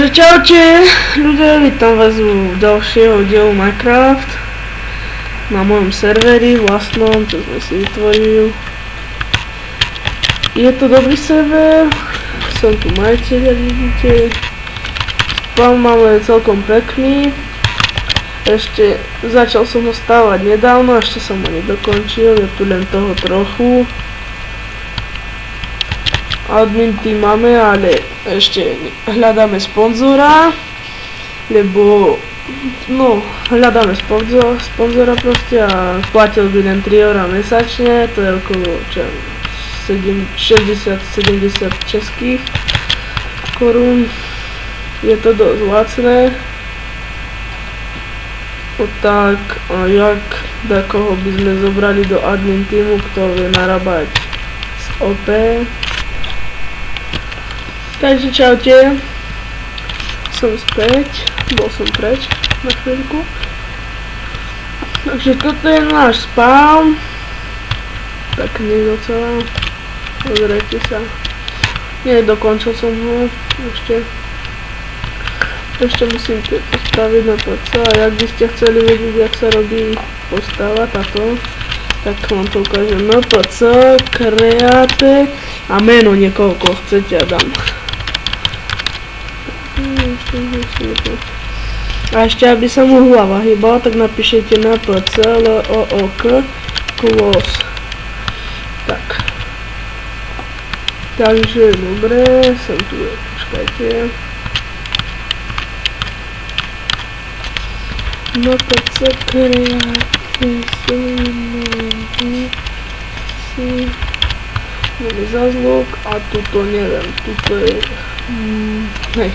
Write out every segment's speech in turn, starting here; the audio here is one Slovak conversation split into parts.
Takže čaute ľudia, vítam vás u ďalšieho dielu Minecraft na mojom serveri vlastnom, čo sme si vytvorili. Je to dobrý server, som tu majiteľ, jak vidíte. Spawn máme celkom pekný. Ešte začal som ho stavať nedávno, ešte som ho nedokončil, je tu len toho trochu. Admin team máme, ale ešte hľadáme sponzora, lebo no, hľadáme sponzora proste a platil by len 3 € mesačne, to je okolo 60-70 českých korún, je to dosť lacné. Tak, a jak koho by sme zobrali do admin teamu, kto vie narábať s OP. Takže čaute, som späť, bol som preč na chvíľku. Takže toto je náš spawn, pekný docela, pozrite sa. Nie, dokončil som ho, ešte musím tieto spraviť na PC, a jak by ste chceli vedieť, jak sa robí postava táto, tak vám to ukážem na PC, kreate a meno niekoho, koho chcete, a dám. A ešte aby sa mu hlava hýbala, tak napíšete na PC LOOK close. Tak. Takže dobre, som tu, počkajte. Na PC máme zazvuk a tuto neviem, tuto je hej.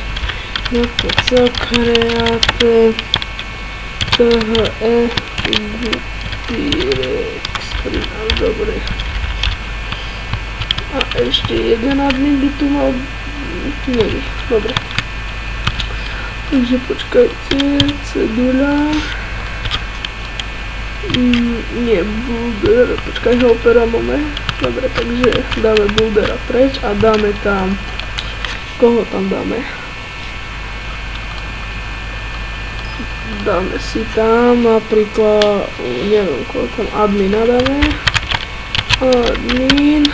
Na PC kreate THE Virex 13, dobre. A ešte jeden admin by tu mal, neviem, dobre. Takže počkajte, cedula, nie, boulder, počkaj, helpera máme, dobre, takže dáme bouldera preč a dáme tam, koho tam dáme? Dáme si tam napríklad, neviem koho tam, admina dáme, admin,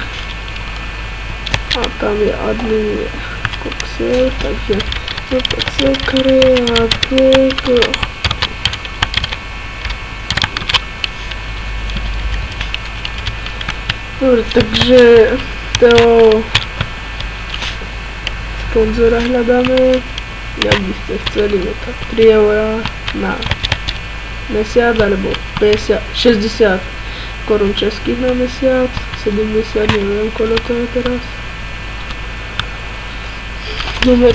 a tam je admin, je koxel, takže no to co kreate, dobre, takže toho sponzora hľadáme, jak by ste chceli, no tak 3 € na mesiac, alebo 50, 60 korún českých na mesiac, 70, neviem koľko to je teraz. Dobre,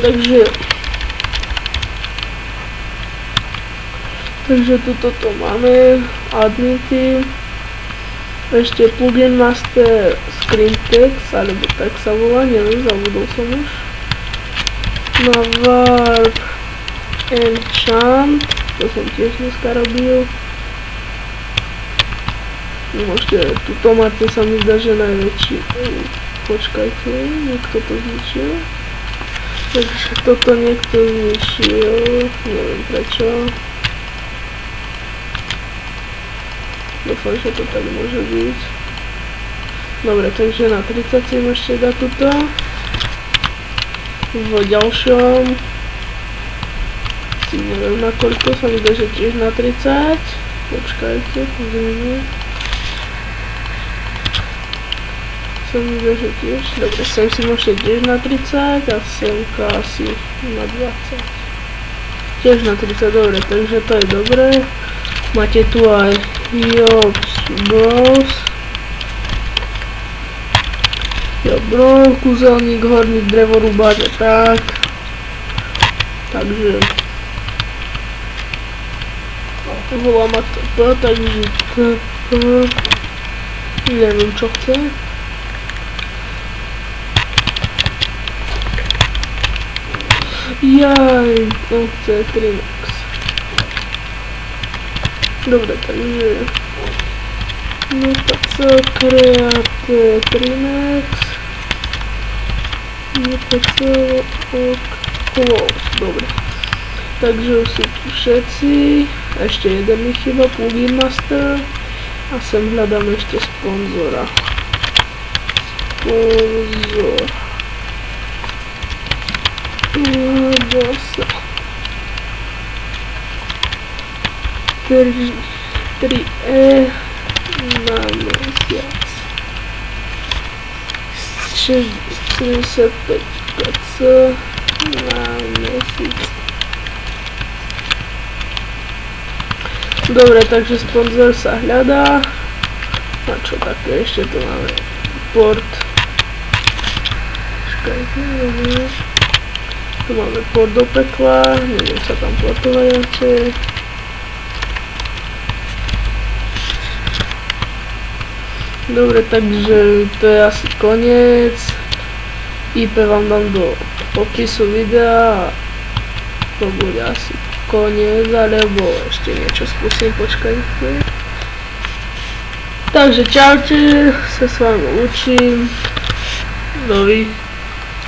takže toto máme, admin team, ešte plugin master screen text, alebo tak sa volá, neviem, zabudol som už. Na warp enchant, to som tiež dneska robil. Môžete, tuto máte, sa mi zdá, že najväčší, počkajte, niekto to zničil. Takže toto niekto zničil, neviem prečo. Dúfam, že to tak môže byť. Dobre, takže na 30 si môžete dať tuto. V ďalšom si neviem na koľko, sa mi dá, že tiež na 30. Počkajte, pozrieme. Sa mi dá, že tiež, dobre, sem si môžete tiež na 30 a semka asi na 20. Tiež na 30, dobre, takže to je dobré. Máte tu aj Bros, kúzelník, horník, drevorúbač a tak. Takže volá ma TP, takže TP, neviem čo chce. Jaj, on chce 3max. Dobre, takže no tak sa kreate 3max, no tak sa close, dobre. Takže už sú tu všetci, ešte jeden mi chýba, Plugin Master a sem hľadám ešte sponzora. Sponzor. Bosa. 3E na mesiac. 65 kc na mesiac. Dobre, takže sponzor sa hľadá. A čo také, ešte tu máme port. Tu máme port do pekla, neviem sa tam portovať radšej. Dobre, takže to je asi koniec. IP vám dám do popisu videa a to bude asi koniec, alebo ešte niečo skúsim, počkajte. Takže čaute, sa s vami učím. Dovi.